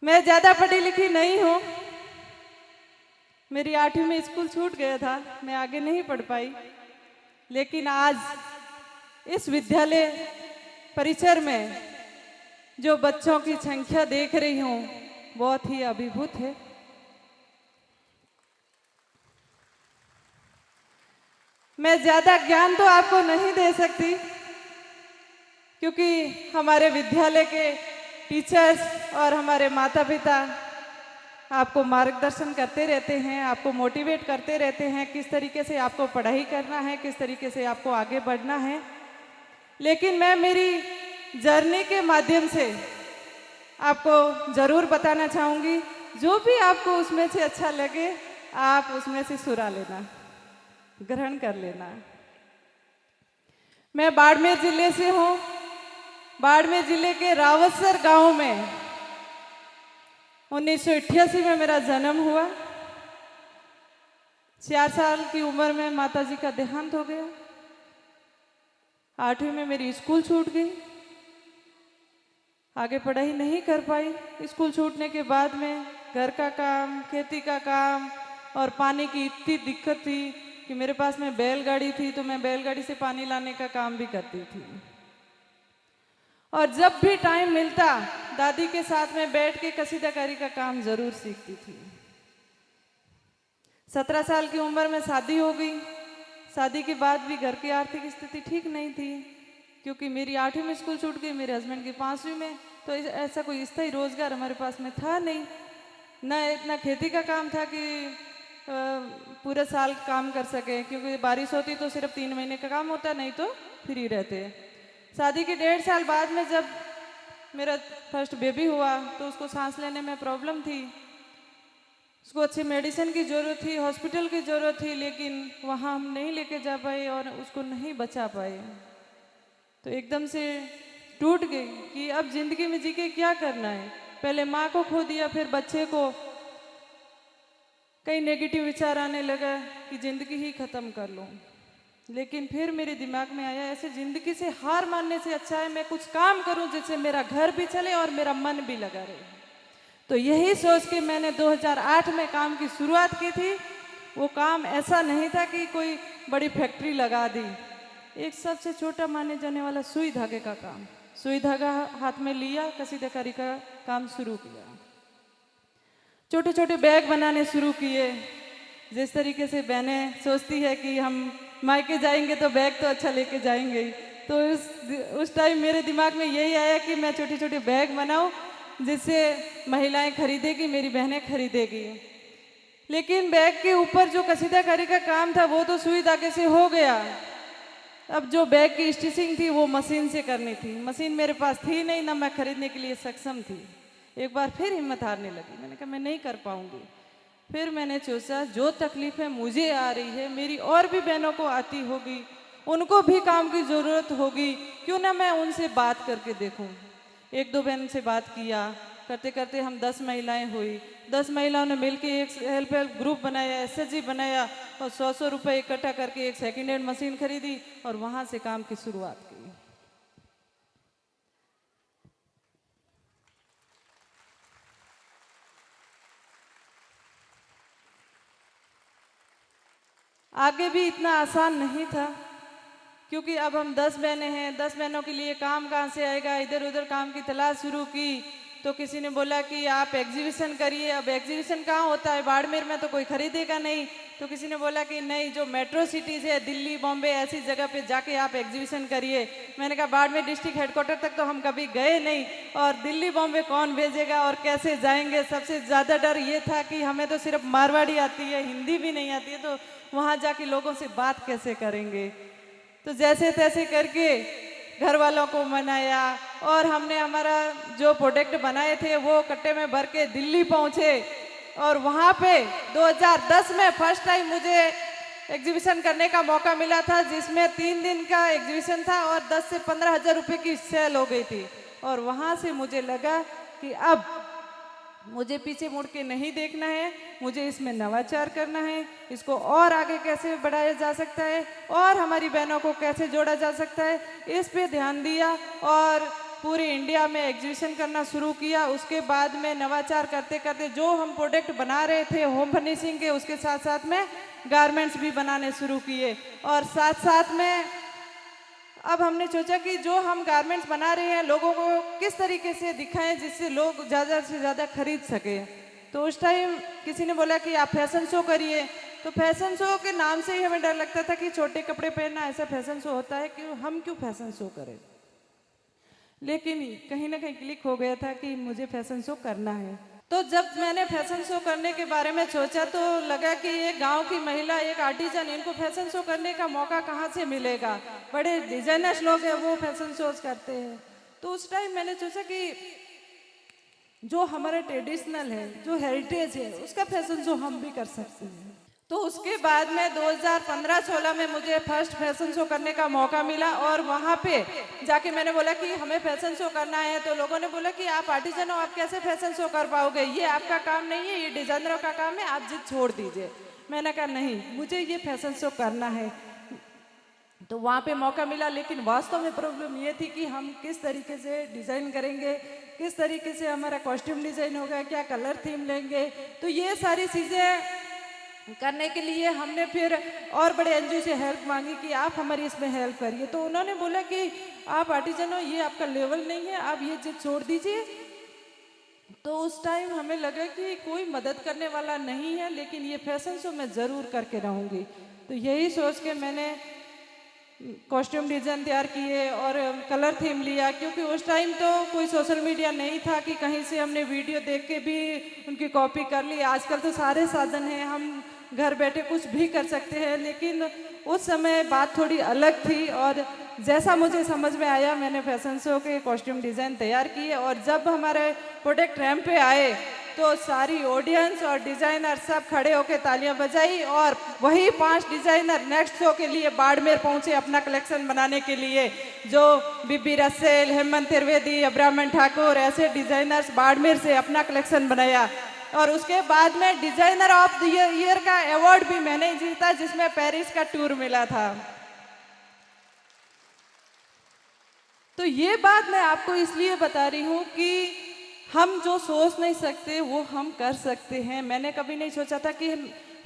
मैं ज़्यादा पढ़ी लिखी नहीं हूँ। मेरी 8वीं में स्कूल छूट गया था, मैं आगे नहीं पढ़ पाई। लेकिन आज इस विद्यालय परिसर में जो बच्चों की संख्या देख रही हूँ बहुत ही अभिभूत है। मैं ज़्यादा ज्ञान तो आपको नहीं दे सकती, क्योंकि हमारे विद्यालय के टीचर्स और हमारे माता पिता आपको मार्गदर्शन करते रहते हैं, आपको मोटिवेट करते रहते हैं किस तरीके से आपको पढ़ाई करना है, किस तरीके से आपको आगे बढ़ना है। लेकिन मैं मेरी जर्नी के माध्यम से आपको ज़रूर बताना चाहूँगी, जो भी आपको उसमें से अच्छा लगे आप उसमें से सुरा लेना, ग्रहण कर लेना। मैं बाड़मेर जिले से हूँ। बाड़मेर जिले के रावतसर गांव में 1988 में मेरा जन्म हुआ। 4 साल की उम्र में माताजी का देहांत हो गया। 8वीं में मेरी स्कूल छूट गई, आगे पढ़ाई नहीं कर पाई। स्कूल छूटने के बाद में घर का काम, खेती का काम और पानी की इतनी दिक्कत थी कि मेरे पास में बैलगाड़ी थी, तो मैं बैलगाड़ी से पानी लाने का काम भी करती थी। और जब भी टाइम मिलता दादी के साथ में बैठ के कसीदाकारी का काम जरूर सीखती थी। 17 साल की उम्र में शादी हो गई। शादी के बाद भी घर की आर्थिक स्थिति ठीक नहीं थी, क्योंकि मेरी 8वीं में स्कूल छूट गई, मेरे हस्बैंड की 5वीं में, तो ऐसा कोई स्थायी रोजगार हमारे पास में था नहीं। न इतना खेती का काम था कि पूरे साल काम कर सके, क्योंकि बारिश होती तो सिर्फ 3 महीने का काम होता, नहीं तो फ्री रहते। शादी के 1.5 साल बाद में जब मेरा फर्स्ट बेबी हुआ तो उसको सांस लेने में प्रॉब्लम थी, उसको अच्छी मेडिसिन की ज़रूरत थी, हॉस्पिटल की ज़रूरत थी, लेकिन वहाँ हम नहीं लेके जा पाए और उसको नहीं बचा पाए। तो एकदम से टूट गई कि अब जिंदगी में जी के क्या करना है। पहले माँ को खो दिया, फिर बच्चे को। कई नेगेटिव विचार आने लगा कि ज़िंदगी ही ख़त्म कर लूँ। लेकिन फिर मेरे दिमाग में आया, ऐसे ज़िंदगी से हार मानने से अच्छा है मैं कुछ काम करूं जिससे मेरा घर भी चले और मेरा मन भी लगा रहे। तो यही सोच के मैंने 2008 में काम की शुरुआत की थी। वो काम ऐसा नहीं था कि कोई बड़ी फैक्ट्री लगा दी। एक सबसे छोटा माने जाने वाला सुई धागे का काम, सुई धागा हाथ में लिया, कसीदाकारी का काम शुरू किया। छोटे छोटे बैग बनाने शुरू किए। जिस तरीके से बहनें सोचती है कि हम मायके जाएंगे तो बैग तो अच्छा लेके जाएंगे, तो उस टाइम मेरे दिमाग में यही आया कि मैं छोटे छोटे बैग बनाऊं जिससे महिलाएं खरीदेगी, मेरी बहनें खरीदेगी। लेकिन बैग के ऊपर जो कसीदाकारी का काम था वो तो सुई धागे से हो गया। अब जो बैग की स्टिचिंग थी वो मशीन से करनी थी। मशीन मेरे पास थी नहीं, ना मैं खरीदने के लिए सक्षम थी। एक बार फिर हिम्मत हारने लगी, मैंने कहा मैं नहीं कर पाऊंगी। फिर मैंने सोचा जो तकलीफें मुझे आ रही है मेरी और भी बहनों को आती होगी, उनको भी काम की ज़रूरत होगी, क्यों ना मैं उनसे बात करके देखूं। 1-2 बहन से बात किया, करते करते हम 10 महिलाएं हुई। 10 महिलाओं ने मिलकर एक सेल्फ हेल्प ग्रुप बनाया, एसएचजी बनाया और 100-100 रुपये इकट्ठा करके एक सेकेंड हैंड मशीन खरीदी और वहाँ से काम की शुरुआत की। आगे भी इतना आसान नहीं था, क्योंकि अब हम 10 बहनें हैं, 10 बहनों के लिए काम कहाँ से आएगा। इधर उधर काम की तलाश शुरू की तो किसी ने बोला कि आप एग्जीबिशन करिए। अब एग्जीबिशन कहाँ होता है, बाड़मेर में तो कोई खरीदेगा नहीं। तो किसी ने बोला कि नहीं, जो मेट्रो सिटीज़ है दिल्ली, बॉम्बे, ऐसी जगह पे जाके आप एग्जीबिशन करिए। मैंने कहा बाड़मेर डिस्ट्रिक्ट हेडक्वार्टर तक तो हम कभी गए नहीं, और दिल्ली बॉम्बे कौन भेजेगा और कैसे जाएंगे। सबसे ज़्यादा डर ये था कि हमें तो सिर्फ मारवाड़ी आती है, हिंदी भी नहीं आती है, तो वहाँ जाके लोगों से बात कैसे करेंगे। तो जैसे तैसे करके घर वालों को मनाया और हमने हमारा जो प्रोडक्ट बनाए थे वो कट्टे में भर के दिल्ली पहुँचे। और वहाँ पे 2010 में फर्स्ट टाइम मुझे एग्जीबिशन करने का मौका मिला था, जिसमें 3 दिन का एग्जीबिशन था और 10 से 15 हज़ार रुपये की सेल हो गई थी। और वहाँ से मुझे लगा कि अब मुझे पीछे मुड़ के नहीं देखना है, मुझे इसमें नवाचार करना है, इसको और आगे कैसे बढ़ाया जा सकता है और हमारी बहनों को कैसे जोड़ा जा सकता है, इस पे ध्यान दिया। और पूरे इंडिया में एग्जीबिशन करना शुरू किया। उसके बाद में नवाचार करते करते जो हम प्रोडक्ट बना रहे थे होम फर्निशिंग के, उसके साथ साथ में गारमेंट्स भी बनाने शुरू किए। और साथ साथ में अब हमने सोचा कि जो हम गारमेंट्स बना रहे हैं लोगों को किस तरीके से दिखाएं जिससे लोग ज़्यादा से ज़्यादा खरीद सके। तो उस टाइम किसी ने बोला कि आप फैशन शो करिए। तो फैशन शो के नाम से ही हमें डर लगता था कि छोटे कपड़े पहनना ऐसा फैशन शो होता है, कि हम क्यों फैशन शो करें। लेकिन कहीं ना कहीं क्लिक हो गया था कि मुझे फैशन शो करना है। तो जब मैंने फैशन शो करने के बारे में सोचा तो लगा कि एक गांव की महिला, एक आर्टिजन, इनको फैशन शो करने का मौका कहाँ से मिलेगा। बड़े डिजाइनर्स लोग हैं वो फैशन शोज करते हैं। तो उस टाइम मैंने सोचा कि जो हमारा ट्रेडिशनल है, जो हेरिटेज है, उसका फैशन शो हम भी कर सकते हैं। तो उसके बाद में 2015-16 में मुझे फर्स्ट फैशन शो करने का मौका मिला। और वहाँ पे जाके मैंने बोला कि हमें फैशन शो करना है। तो लोगों ने बोला कि आप आर्टिजन हो, आप कैसे फैशन शो कर पाओगे, ये आपका काम नहीं है, ये डिजाइनरों का काम है, आप जिद छोड़ दीजिए। मैंने कहा नहीं, मुझे ये फैशन शो करना है। तो वहाँ पे मौका मिला, लेकिन वास्तव में प्रॉब्लम ये थी कि हम किस तरीके से डिज़ाइन करेंगे, किस तरीके से हमारा कॉस्ट्यूम डिज़ाइन होगा, क्या कलर थीम लेंगे। तो ये सारी चीज़ें करने के लिए हमने फिर और बड़े एनजीओ से हेल्प मांगी कि आप हमारी इसमें हेल्प करिए। तो उन्होंने बोला कि आप आर्टिजन हो, ये आपका लेवल नहीं है, आप ये जिद छोड़ दीजिए। तो उस टाइम हमें लगा कि कोई मदद करने वाला नहीं है, लेकिन ये फैशन शो मैं ज़रूर करके रहूँगी। तो यही सोच के मैंने कॉस्ट्यूम डिज़ाइन तैयार किए और कलर थीम लिया, क्योंकि उस टाइम तो कोई सोशल मीडिया नहीं था कि कहीं से हमने वीडियो देख के भी उनकी कॉपी कर ली। आजकल तो सारे साधन हैं, हम घर बैठे कुछ भी कर सकते हैं। लेकिन उस समय बात थोड़ी अलग थी और जैसा मुझे समझ में आया मैंने फैशन शो के कॉस्ट्यूम डिज़ाइन तैयार किए। और जब हमारे प्रोडक्ट रैंप पे आए तो सारी ऑडियंस और डिज़ाइनर सब खड़े होकर तालियां बजाई। और वही 5 डिज़ाइनर नेक्स्ट शो के लिए बाड़मेर पहुंचे अपना कलेक्शन बनाने के लिए। जो बीबी रसेल, हेमंत त्रिवेदी, अब्राहमन ठाकुर, ऐसे डिज़ाइनर्स बाड़मेर से अपना कलेक्शन बनाया। और उसके बाद में डिज़ाइनर ऑफ द ईयर का अवार्ड भी मैंने जीता, जिसमें पेरिस का टूर मिला था। तो ये बात मैं आपको इसलिए बता रही हूँ कि हम जो सोच नहीं सकते वो हम कर सकते हैं। मैंने कभी नहीं सोचा था कि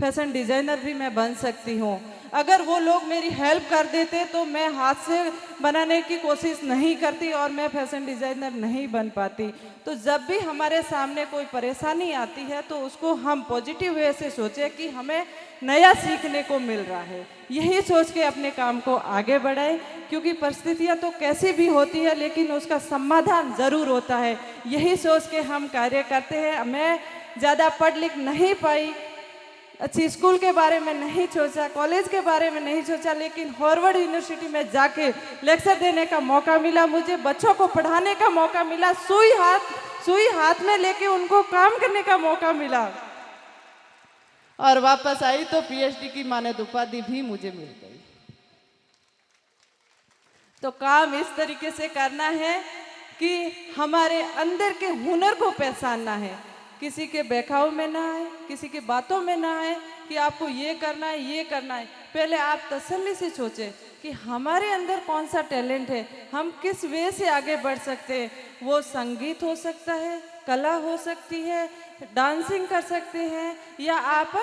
फैशन डिज़ाइनर भी मैं बन सकती हूँ। अगर वो लोग मेरी हेल्प कर देते तो मैं हाथ से बनाने की कोशिश नहीं करती और मैं फैशन डिज़ाइनर नहीं बन पाती। तो जब भी हमारे सामने कोई परेशानी आती है तो उसको हम पॉजिटिव वे से सोचें कि हमें नया सीखने को मिल रहा है। यही सोच के अपने काम को आगे बढ़ाएं, क्योंकि परिस्थितियाँ तो कैसी भी होती है लेकिन उसका समाधान ज़रूर होता है। यही सोच के हम कार्य करते हैं। मैं ज़्यादा पढ़ लिख नहीं पाई, अच्छी स्कूल के बारे में नहीं सोचा, कॉलेज के बारे में नहीं सोचा, लेकिन हार्वर्ड यूनिवर्सिटी में जाके लेक्चर देने का मौका मिला, मुझे बच्चों को पढ़ाने का मौका मिला, सुई हाथ में लेके उनको काम करने का मौका मिला। और वापस आई तो पीएचडी की मानद उपाधि भी मुझे मिल गई। तो काम इस तरीके से करना है कि हमारे अंदर के हुनर को पहचानना है, किसी के बहकाव में ना आए, किसी की बातों में ना आए कि आपको ये करना है, ये करना है। पहले आप तसल्ली से सोचें कि हमारे अंदर कौन सा टैलेंट है, हम किस वे से आगे बढ़ सकते हैं। वो संगीत हो सकता है, कला हो सकती है, डांसिंग कर सकते हैं, या आप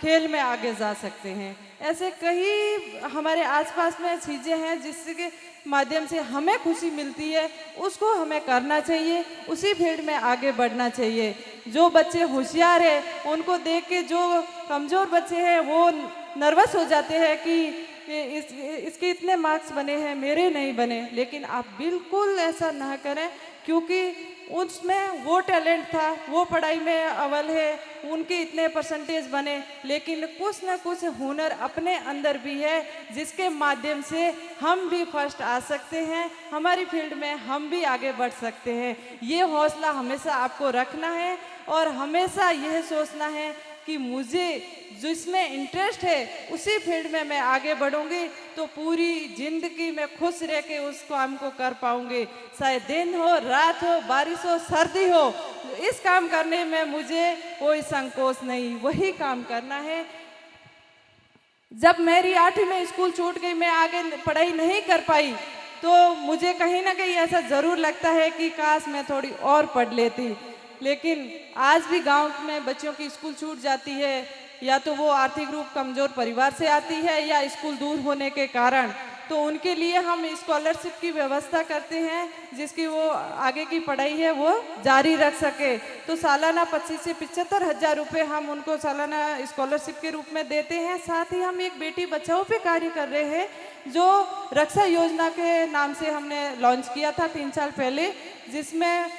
खेल में आगे जा सकते हैं। ऐसे कई हमारे आसपास में चीज़ें हैं जिसके माध्यम से हमें खुशी मिलती है, उसको हमें करना चाहिए, उसी फील्ड में आगे बढ़ना चाहिए। जो बच्चे होशियार हैं उनको देख के जो कमज़ोर बच्चे हैं वो नर्वस हो जाते हैं कि इसके इतने मार्क्स बने हैं, मेरे नहीं बने। लेकिन आप बिल्कुल ऐसा ना करें, क्योंकि उसमें वो टैलेंट था, वो पढ़ाई में अव्वल है, उनके इतने परसेंटेज बने, लेकिन कुछ ना कुछ हुनर अपने अंदर भी है जिसके माध्यम से हम भी फर्स्ट आ सकते हैं, हमारी फील्ड में हम भी आगे बढ़ सकते हैं। ये हौसला हमेशा आपको रखना है और हमेशा यह सोचना है कि मुझे जिसमें इंटरेस्ट है उसी फील्ड में मैं आगे बढ़ूंगी तो पूरी जिंदगी में खुश रह के उस काम को कर पाऊंगी। चाहे दिन हो, रात हो, बारिश हो, सर्दी हो, इस काम करने में मुझे कोई संकोच नहीं, वही काम करना है। जब मेरी 8वीं में स्कूल छूट गई, मैं आगे पढ़ाई नहीं कर पाई, तो मुझे कहीं ना कहीं ऐसा ज़रूर लगता है कि काश मैं थोड़ी और पढ़ लेती। लेकिन आज भी गांव में बच्चों की स्कूल छूट जाती है, या तो वो आर्थिक रूप कमज़ोर परिवार से आती है या स्कूल दूर होने के कारण। तो उनके लिए हम स्कॉलरशिप की व्यवस्था करते हैं, जिसकी वो आगे की पढ़ाई है वो जारी रख सके। तो सालाना 25 से 75 हज़ार रुपये हम उनको सालाना स्कॉलरशिप के रूप में देते हैं। साथ ही हम एक बेटी बचाओ पे कार्य कर रहे हैं, जो रक्षा योजना के नाम से हमने लॉन्च किया था 3 साल पहले, जिसमें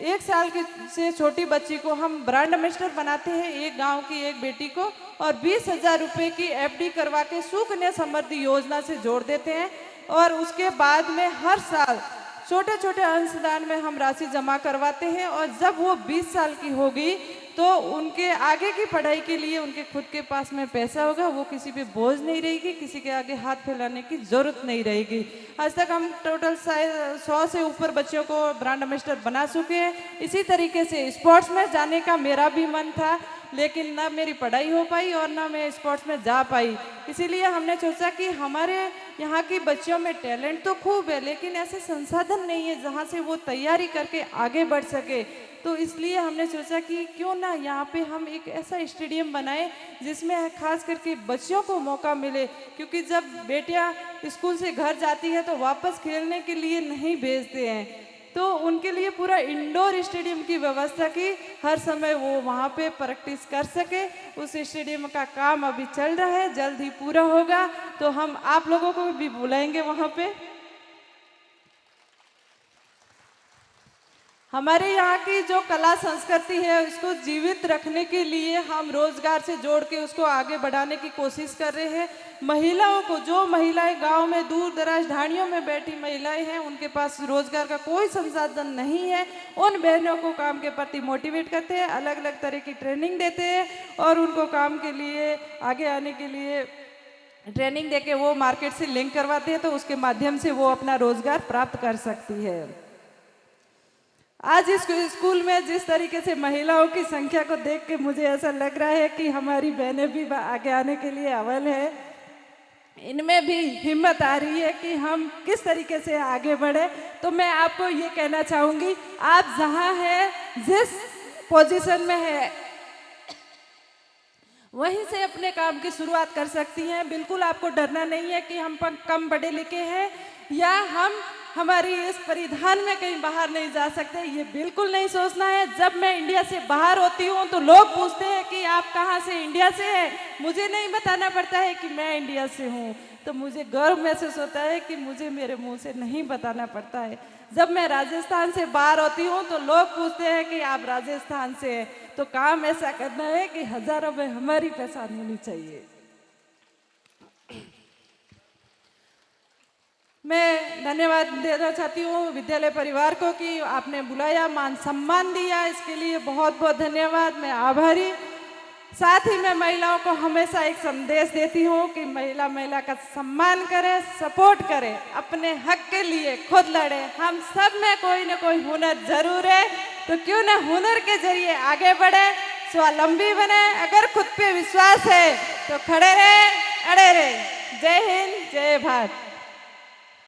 1 साल की से छोटी बच्ची को हम ब्रांड एम्बेसडर बनाते हैं, एक गांव की एक बेटी को, और 20,000 रुपये की FD करवा के सुकन्या समृद्धि योजना से जोड़ देते हैं। और उसके बाद में हर साल छोटे छोटे अंशदान में हम राशि जमा करवाते हैं, और जब वो 20 साल की होगी तो उनके आगे की पढ़ाई के लिए उनके खुद के पास में पैसा होगा, वो किसी पे बोझ नहीं रहेगी, किसी के आगे हाथ फैलाने की ज़रूरत नहीं रहेगी। आज तक हम टोटल 100 से ऊपर बच्चों को ब्रांड एम्बेसडर बना चुके हैं। इसी तरीके से स्पोर्ट्स में जाने का मेरा भी मन था, लेकिन ना मेरी पढ़ाई हो पाई और ना मैं स्पोर्ट्स में जा पाई। इसीलिए हमने सोचा कि हमारे यहाँ की बच्चों में टैलेंट तो खूब है, लेकिन ऐसे संसाधन नहीं है जहाँ से वो तैयारी करके आगे बढ़ सके। तो इसलिए हमने सोचा कि क्यों ना यहाँ पे हम एक ऐसा स्टेडियम बनाएं जिसमें खास करके बच्चों को मौका मिले, क्योंकि जब बेटियाँ स्कूल से घर जाती है तो वापस खेलने के लिए नहीं भेजते हैं। तो उनके लिए पूरा इंडोर स्टेडियम की व्यवस्था की, हर समय वो वहाँ पे प्रैक्टिस कर सके। उस स्टेडियम का काम अभी चल रहा है, जल्द ही पूरा होगा, तो हम आप लोगों को भी बुलाएंगे वहाँ पे। हमारे यहाँ की जो कला संस्कृति है उसको जीवित रखने के लिए हम रोजगार से जोड़ के उसको आगे बढ़ाने की कोशिश कर रहे हैं। महिलाओं को, जो महिलाएं गांव में दूर दराज ढाणियों में बैठी महिलाएं हैं, उनके पास रोजगार का कोई संसाधन नहीं है, उन बहनों को काम के प्रति मोटिवेट करते हैं, अलग अलग तरह की ट्रेनिंग देते हैं और उनको काम के लिए आगे आने के लिए ट्रेनिंग देके वो मार्केट से लिंक करवाते हैं, तो उसके माध्यम से वो अपना रोजगार प्राप्त कर सकती है। आज इस स्कूल में जिस तरीके से महिलाओं की संख्या को देख के मुझे ऐसा लग रहा है कि हमारी बहनें भी आगे आने के लिए अव्वल है। इनमें भी हिम्मत आ रही है कि हम किस तरीके से आगे बढ़े। तो मैं आपको ये कहना चाहूँगी, आप जहाँ हैं, जिस पोजीशन में है, वहीं से अपने काम की शुरुआत कर सकती हैं। बिल्कुल आपको डरना नहीं है कि हम कम पढ़े लिखे हैं या हम हमारी इस परिधान में कहीं बाहर नहीं जा सकते, ये बिल्कुल नहीं सोचना है। जब मैं इंडिया से बाहर होती हूँ तो लोग पूछते हैं कि आप कहाँ से, इंडिया से हैं। मुझे नहीं बताना पड़ता है कि मैं इंडिया से हूँ, तो मुझे गर्व महसूस होता है कि मुझे मेरे मुंह से नहीं बताना पड़ता है। जब मैं राजस्थान से बाहर होती हूँ तो लोग पूछते हैं कि आप राजस्थान से हैं, तो काम ऐसा करना है कि हजारों में हमारी पहचान होनी चाहिए। मैं धन्यवाद देना चाहती हूँ विद्यालय परिवार को कि आपने बुलाया, मान सम्मान दिया, इसके लिए बहुत बहुत धन्यवाद, मैं आभारी। साथ ही मैं महिलाओं को हमेशा एक संदेश देती हूँ कि महिला का सम्मान करे, सपोर्ट करे, अपने हक के लिए खुद लड़े। हम सब में कोई ना कोई हुनर जरूर है, तो क्यों ना हुनर के जरिए आगे बढ़े, स्वावलंबी बने। अगर खुद पे विश्वास है तो खड़े रहे, अड़े रहे। जय हिंद, जय भारत।